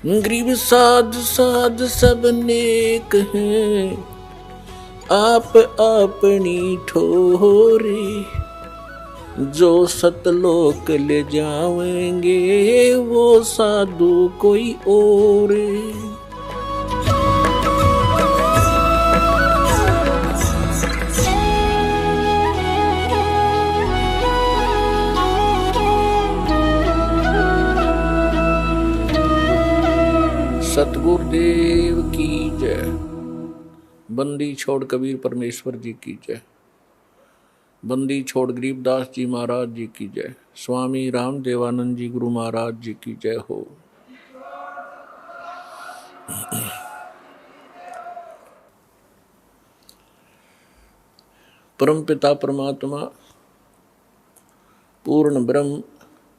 गरीब साध साध सब नेक हैं, आप अपनी ठोरे। जो सतलोक ले जाएंगे वो साधु कोई और। सतगुरुदेव की जय। बंदी छोड़ कबीर परमेश्वर जी की जय। बंदी छोड़ गरीबदास जी महाराज जी की जय। स्वामी राम देवानंद जी गुरु महाराज जी की जय हो। परम पिता परमात्मा पूर्ण ब्रह्म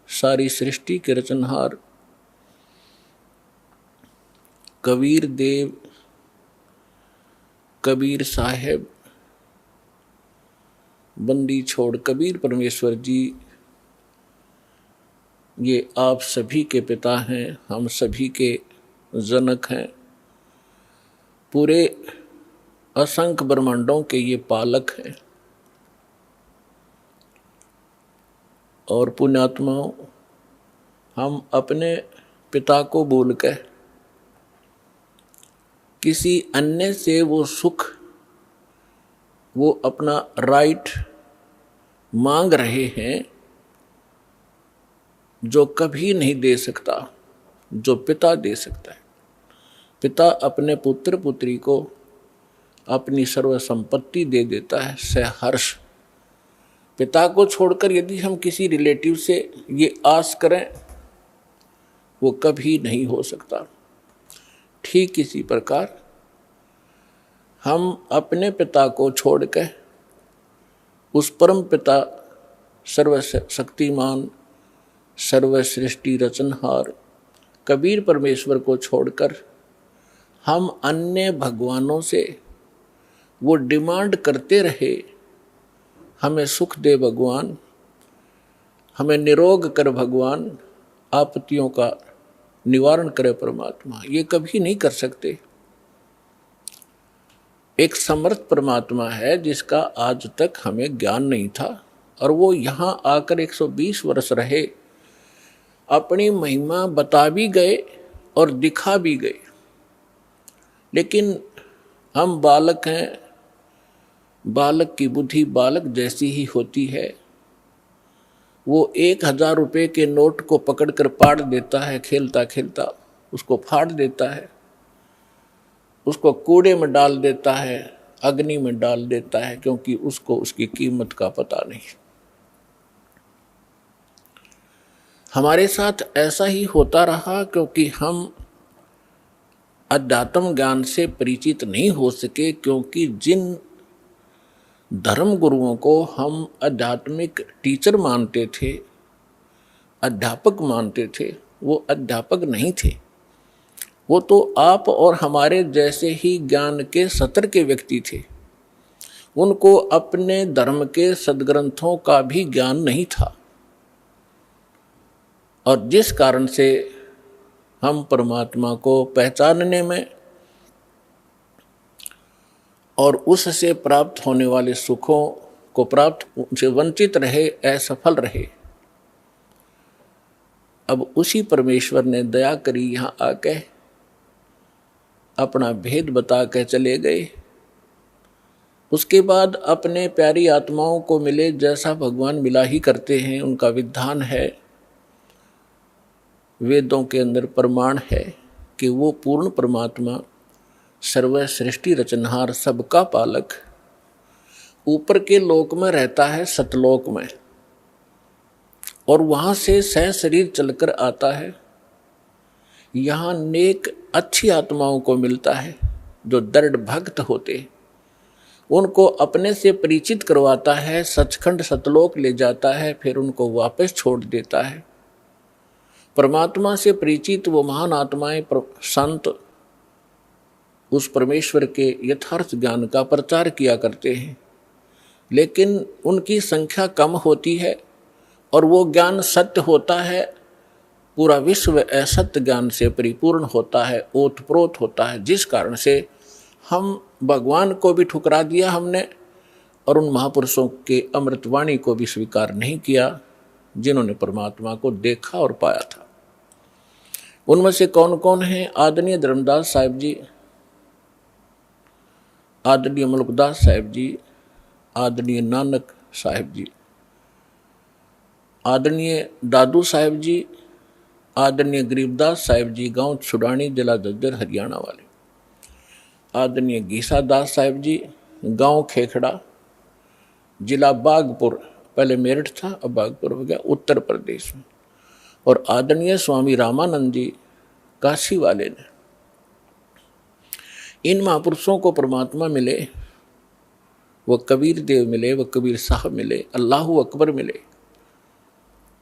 सारी सृष्टि के रचनहार कबीर देव कबीर साहेब बंदी छोड़ कबीर परमेश्वर जी, ये आप सभी के पिता हैं, हम सभी के जनक हैं, पूरे असंख्य ब्रह्मांडों के ये पालक हैं। और पुण्यात्माओं, हम अपने पिता को भूल कर किसी अन्य से वो सुख, वो अपना राइट मांग रहे हैं जो कभी नहीं दे सकता, जो पिता दे सकता है। पिता अपने पुत्र पुत्री को अपनी सर्व संपत्ति दे देता है सहर्ष। पिता को छोड़कर यदि हम किसी रिलेटिव से ये आस करें, वो कभी नहीं हो सकता। ठीक इसी प्रकार हम अपने पिता को छोड़कर उस परम पिता सर्वशक्तिमान सर्वसृष्टि रचनहार कबीर परमेश्वर को छोड़कर हम अन्य भगवानों से वो डिमांड करते रहे, हमें सुख दे भगवान, हमें निरोग कर भगवान, आपत्तियों का निवारण करे परमात्मा, ये कभी नहीं कर सकते। एक समर्थ परमात्मा है जिसका आज तक हमें ज्ञान नहीं था, और वो यहाँ आकर 120 वर्ष रहे, अपनी महिमा बता भी गए और दिखा भी गए। लेकिन हम बालक हैं, बालक की बुद्धि बालक जैसी ही होती है। वो 1000 रुपये के नोट को पकड़कर पाड़ देता है, खेलता खेलता उसको फाड़ देता है, उसको कूड़े में डाल देता है, अग्नि में डाल देता है, क्योंकि उसको उसकी कीमत का पता नहीं। हमारे साथ ऐसा ही होता रहा, क्योंकि हम अध्यात्म ज्ञान से परिचित नहीं हो सके, क्योंकि जिन धर्म गुरुओं को हम आध्यात्मिक टीचर मानते थे, अध्यापक मानते थे, वो अध्यापक नहीं थे। वो तो आप और हमारे जैसे ही ज्ञान के सतर के व्यक्ति थे। उनको अपने धर्म के सद्ग्रंथों का भी ज्ञान नहीं था, और जिस कारण से हम परमात्मा को पहचानने में और उससे प्राप्त होने वाले सुखों को प्राप्त से वंचित रहे, असफल रहे। अब उसी परमेश्वर ने दया करी, यहाँ आके अपना भेद बता के चले गए। उसके बाद अपने प्यारी आत्माओं को मिले, जैसा भगवान मिला ही करते हैं, उनका विधान है। वेदों के अंदर प्रमाण है कि वो पूर्ण परमात्मा सर्व सृष्टि रचनहार सबका पालक ऊपर के लोक में रहता है, सतलोक में, और वहाँ से सह शरीर चलकर आता है। यहाँ नेक अच्छी आत्माओं को मिलता है जो दृढ़ भक्त होते, उनको अपने से परिचित करवाता है, सचखंड सतलोक ले जाता है, फिर उनको वापस छोड़ देता है। परमात्मा से परिचित वो महान आत्माएं संत उस परमेश्वर के यथार्थ ज्ञान का प्रचार किया करते हैं, लेकिन उनकी संख्या कम होती है और वो ज्ञान सत्य होता है, पूरा विश्व असत्य ज्ञान से परिपूर्ण होता है, ओतप्रोत होता है, जिस कारण से हम भगवान को भी ठुकरा दिया हमने और उन महापुरुषों के अमृतवाणी को भी स्वीकार नहीं किया जिन्होंने परमात्मा को देखा और पाया था। उनमें से कौन कौन है? आदरणीय धर्मदास साहिब जी, आदरणीय मलकदास साहिब जी, आदरणीय नानक साहिब जी, आदरणीय दादू साहिब जी, आदरणीय गरीबदास साहिब जी, गांव छुड़ानी, जिला झज्जर, हरियाणा वाले, आदरणीय गीसा दास साहिब जी, गांव खेखड़ा, जिला बागपुर, पहले मेरठ था अब बागपुर हो गया, उत्तर प्रदेश में, और आदरणीय स्वामी रामानंद जी काशी वाले ने। इन महापुरुषों को परमात्मा मिले, वो कबीर देव मिले, वो कबीर साहब मिले, अल्लाहू अकबर मिले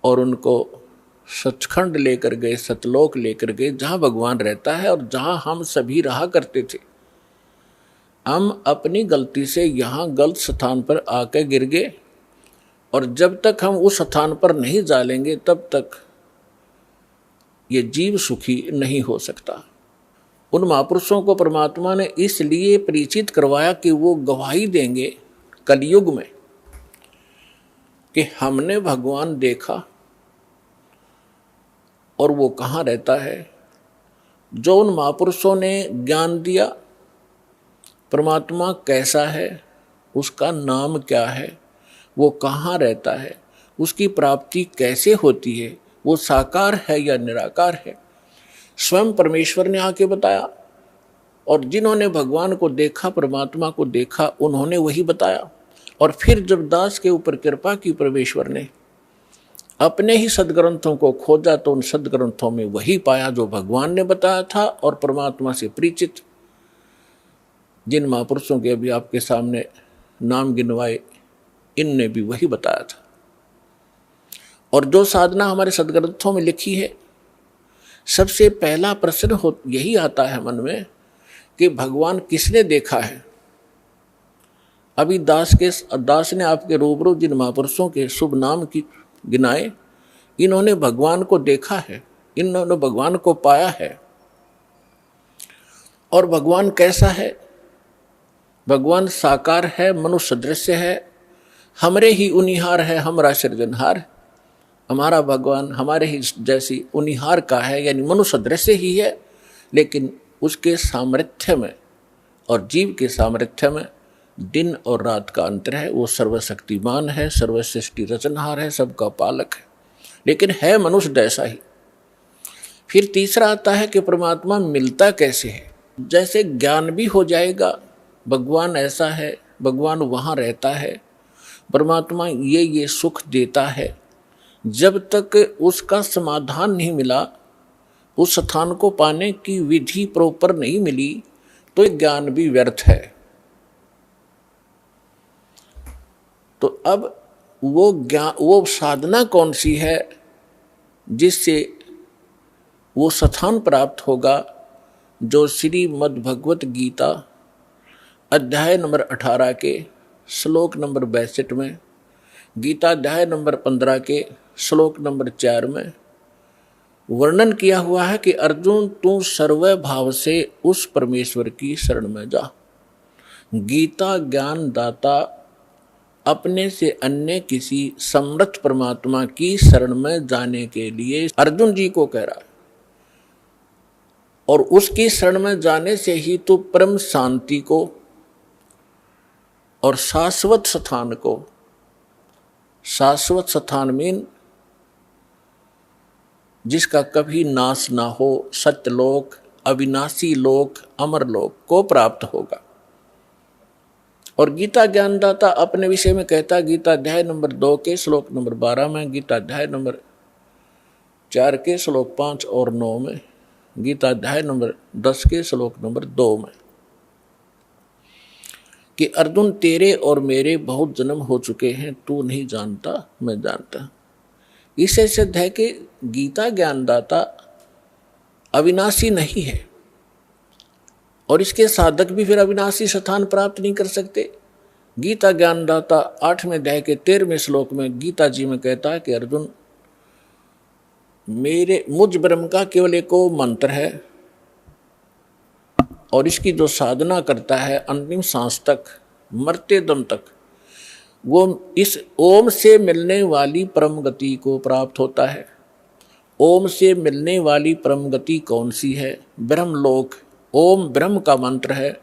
और उनको सचखंड लेकर गए, सतलोक लेकर गए, जहाँ भगवान रहता है और जहाँ हम सभी रहा करते थे। हम अपनी गलती से यहाँ गलत स्थान पर आकर गिर गए और जब तक हम उस स्थान पर नहीं जा लेंगे तब तक ये जीव सुखी नहीं हो सकता। उन महापुरुषों को परमात्मा ने इसलिए परिचित करवाया कि वो गवाही देंगे कलयुग में कि हमने भगवान देखा और वो कहाँ रहता है। जो उन महापुरुषों ने ज्ञान दिया परमात्मा कैसा है, उसका नाम क्या है, वो कहाँ रहता है, उसकी प्राप्ति कैसे होती है, वो साकार है या निराकार है, स्वयं परमेश्वर ने आके बताया। और जिन्होंने भगवान को देखा, परमात्मा को देखा, उन्होंने वही बताया। और फिर जब दास के ऊपर कृपा की परमेश्वर ने अपने ही सदग्रंथों को खोजा तो उन सदग्रंथों में वही पाया जो भगवान ने बताया था। और परमात्मा से परिचित जिन महापुरुषों के अभी आपके सामने नाम गिनवाए, इनने भी वही बताया था। और जो साधना हमारे सदग्रंथों में लिखी है, सबसे पहला प्रश्न यही आता है मन में कि भगवान किसने देखा है। अभी दास ने आपके रूबरू जिन महापुरुषों के शुभ नाम की गिनाए, इन्होंने भगवान को देखा है, इन्होंने भगवान को पाया है। और भगवान कैसा है? भगवान साकार है, मनुष्य सदृश है, हमरे ही उनिहार है, हमारा सृजनहार। हमारा भगवान हमारे ही जैसी उनिहार का है, यानी मनुष्य सदृश ही है, लेकिन उसके सामर्थ्य में और जीव के सामर्थ्य में दिन और रात का अंतर है। वो सर्वशक्तिमान है, सर्वसृष्टि रचनहार है, सबका पालक है, लेकिन है मनुष्य जैसा ही। फिर तीसरा आता है कि परमात्मा मिलता कैसे है। जैसे ज्ञान भी हो जाएगा भगवान ऐसा है, भगवान वहाँ रहता है, परमात्मा ये सुख देता है, जब तक उसका समाधान नहीं मिला, उस स्थान को पाने की विधि प्रॉपर नहीं मिली, तो ज्ञान भी व्यर्थ है। तो अब वो साधना कौन सी है जिससे वो स्थान प्राप्त होगा, जो श्रीमद् भगवत गीता अध्याय नंबर 18 के श्लोक नंबर 62 में, गीता अध्याय नंबर 15 के श्लोक नंबर 4 में वर्णन किया हुआ है कि अर्जुन तू सर्व भाव से उस परमेश्वर की शरण में जा। गीता ज्ञान दाता अपने से अन्य किसी समर्थ परमात्मा की शरण में जाने के लिए अर्जुन जी को कह रहा है। और उसकी शरण में जाने से ही तो परम शांति को और शाश्वत स्थान को, शाश्वत स्थान मीन जिसका कभी नाश ना हो, सत्यलोक, अविनाशी लोक, अमर लोक को प्राप्त होगा। और गीता ज्ञानदाता अपने विषय में कहता, गीता अध्याय नंबर 2 के श्लोक नंबर 12 में, गीता अध्याय नंबर 4 के श्लोक 5 और 9 में, गीता अध्याय नंबर 10 के श्लोक नंबर 2 में, कि अर्जुन तेरे और मेरे बहुत जन्म हो चुके हैं, तू नहीं जानता मैं जानता। इससे सिद्ध है कि गीता ज्ञानदाता अविनाशी नहीं है और इसके साधक भी फिर अविनाशी स्थान प्राप्त नहीं कर सकते। गीता ज्ञानदाता 8वें अध्याय के 13वें श्लोक में गीता जी में कहता है कि अर्जुन मुझ ब्रह्म का केवल एक मंत्र है, और इसकी जो साधना करता है अंतिम सांस तक, मरते दम तक, वो इस ओम से मिलने वाली परम गति को प्राप्त होता है। ओम से मिलने वाली परम गति कौन सी है? ब्रह्मलोक। ओम ब्रह्म का मंत्र है।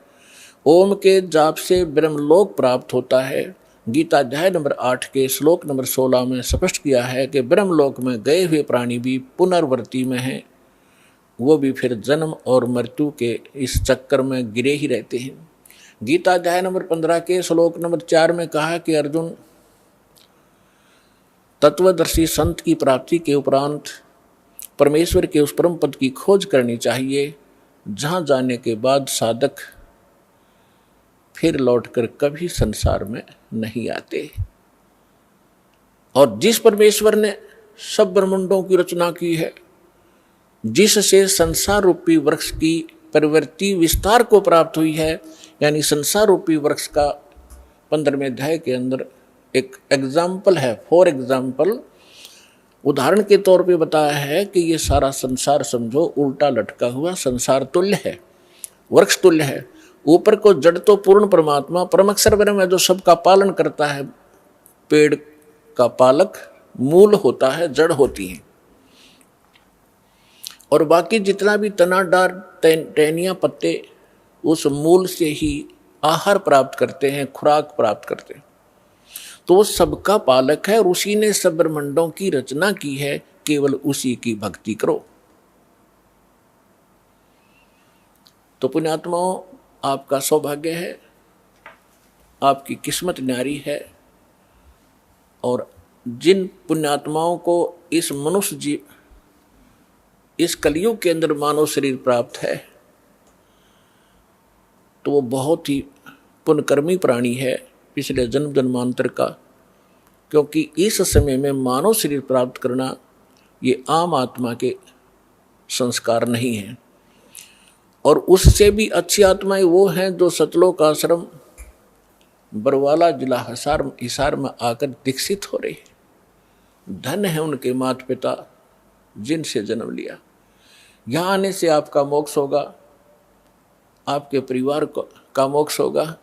ओम के जाप से ब्रह्मलोक प्राप्त होता है। गीता अध्याय नंबर 8 के श्लोक नंबर 16 में स्पष्ट किया है कि ब्रह्मलोक में गए हुए प्राणी भी पुनर्वृत्ति में हैं, वो भी फिर जन्म और मृत्यु के इस चक्कर में गिरे ही रहते हैं। गीता अध्याय नंबर 15 के श्लोक नंबर 4 में कहा कि अर्जुन, तत्वदर्शी संत की प्राप्ति के उपरांत परमेश्वर के उस परम पद की खोज करनी चाहिए, जहाँ जाने के बाद साधक फिर लौटकर कभी संसार में नहीं आते। और जिस परमेश्वर ने सब ब्रह्मांडों की रचना की है, जिससे संसार रूपी वृक्ष की प्रवृत्ति विस्तार को प्राप्त हुई है, यानी संसार रूपी वृक्ष का 15वें अध्याय के अंदर एक एग्जाम्पल है, फॉर एग्जाम्पल, उदाहरण के तौर पे बताया है कि ये सारा संसार समझो उल्टा लटका हुआ संसार तुल्य है, वृक्ष तुल्य है। ऊपर को जड़ तो पूर्ण परमात्मा परम अक्षर ब्रह्म है जो सबका पालन करता है। पेड़ का पालक मूल होता है, जड़ होती है, और बाकी जितना भी तना डार टहनियाँ पत्ते उस मूल से ही आहार प्राप्त करते हैं, खुराक प्राप्त करते हैं। तो वो सबका पालक है और उसी ने सब ब्रह्मांडों की रचना की है, केवल उसी की भक्ति करो। तो पुण्यात्माओं, आपका सौभाग्य है, आपकी किस्मत न्यारी है, और जिन पुण्यात्माओं को इस मनुष्य जीव, इस कलयुग के अंदर मानव शरीर प्राप्त है, तो वो बहुत ही पुण्यकर्मी प्राणी है पिछले जन्म जन्मांतर का, क्योंकि इस समय में मानव शरीर प्राप्त करना ये आम आत्मा के संस्कार नहीं है। और उससे भी अच्छी आत्माएं वो हैं जो सतलोक आश्रम बरवाला जिला हिसार में आकर दीक्षित हो रही। धन है उनके माता पिता जिनसे जन्म लिया। यहाँ आने से आपका मोक्ष होगा, आपके परिवार का मोक्ष होगा,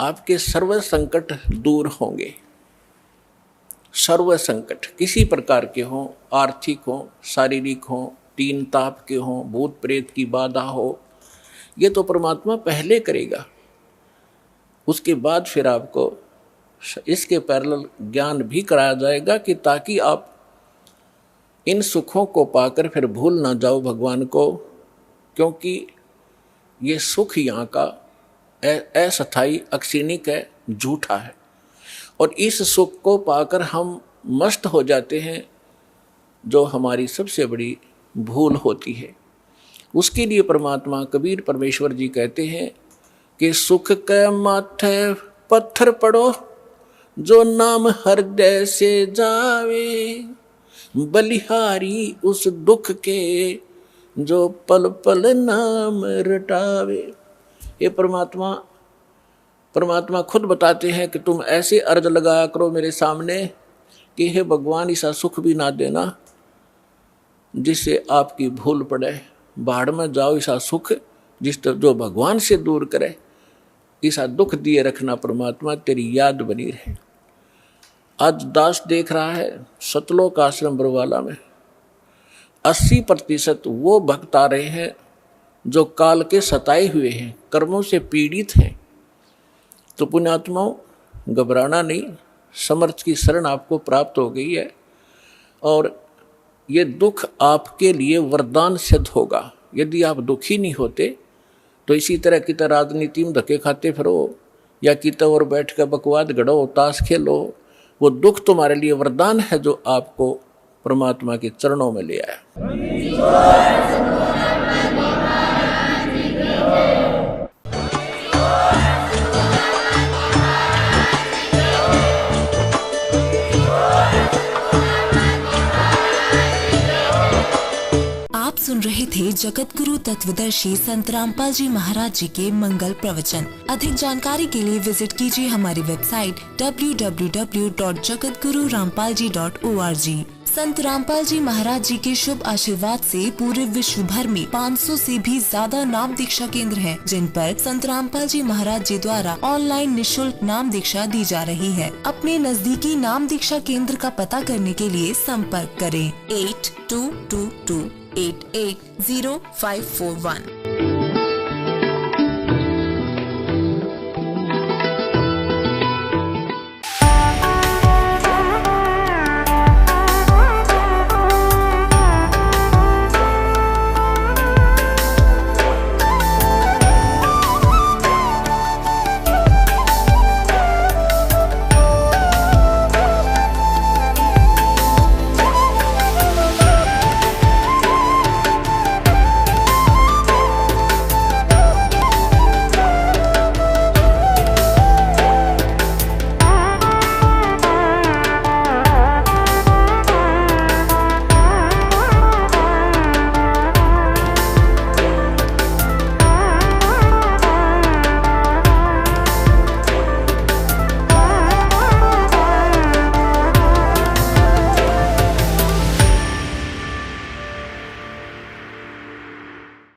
आपके सर्व संकट दूर होंगे। सर्व संकट किसी प्रकार के हों, आर्थिक हों, शारीरिक हों, तीन ताप के हों, भूत प्रेत की बाधा हो, ये तो परमात्मा पहले करेगा। उसके बाद फिर आपको इसके पैरेलल ज्ञान भी कराया जाएगा कि ताकि आप इन सुखों को पाकर फिर भूल ना जाओ भगवान को, क्योंकि ये सुख यहाँ का अस्थायी, अक्षणिक है, झूठा है। और इस सुख को पाकर हम मस्त हो जाते हैं, जो हमारी सबसे बड़ी भूल होती है। उसके लिए परमात्मा कबीर परमेश्वर जी कहते हैं कि सुख के माथे पत्थर पड़ो, जो नाम हृदय से जावे, बलिहारी उस दुख के, जो पल पल नाम रटावे। ये परमात्मा खुद बताते हैं कि तुम ऐसे अर्ज लगाया करो मेरे सामने कि हे भगवान, ऐसा सुख भी ना देना जिससे आपकी भूल पड़े, बाढ़ में जाओ ऐसा सुख जो भगवान से दूर करे, ऐसा दुख दिए रखना परमात्मा, तेरी याद बनी रहे। आज दास देख रहा है सतलोक आश्रम बरवाला में 80% वो भक्त आ रहे हैं जो काल के सताए हुए हैं, कर्मों से पीड़ित हैं। तो पुण्यात्माओं, घबराना नहीं, समर्थ की शरण आपको प्राप्त हो गई है, और ये दुख आपके लिए वरदान सिद्ध होगा। यदि आप दुखी नहीं होते तो इसी तरह की तरह राजनीति में धक्के खाते फिरो, या कित और बैठ कर बकवाद गढ़ो, ताश खेलो, वो दुख तुम्हारे लिए वरदान है जो आपको परमात्मा के चरणों में ले आया। आप सुन रहे थे जगत गुरु तत्वदर्शी संत रामपाल जी महाराज जी के मंगल प्रवचन। अधिक जानकारी के लिए विजिट कीजिए हमारी वेबसाइट www.jagatgururampalji.org। संत रामपाल जी महाराज जी के शुभ आशीर्वाद से पूरे विश्व भर में 500 से भी ज्यादा नाम दीक्षा केंद्र हैं, जिन पर संत रामपाल जी महाराज जी द्वारा ऑनलाइन निशुल्क नाम दीक्षा दी जा रही है। अपने नजदीकी नाम दीक्षा केंद्र का पता करने के लिए संपर्क करें 8222880541।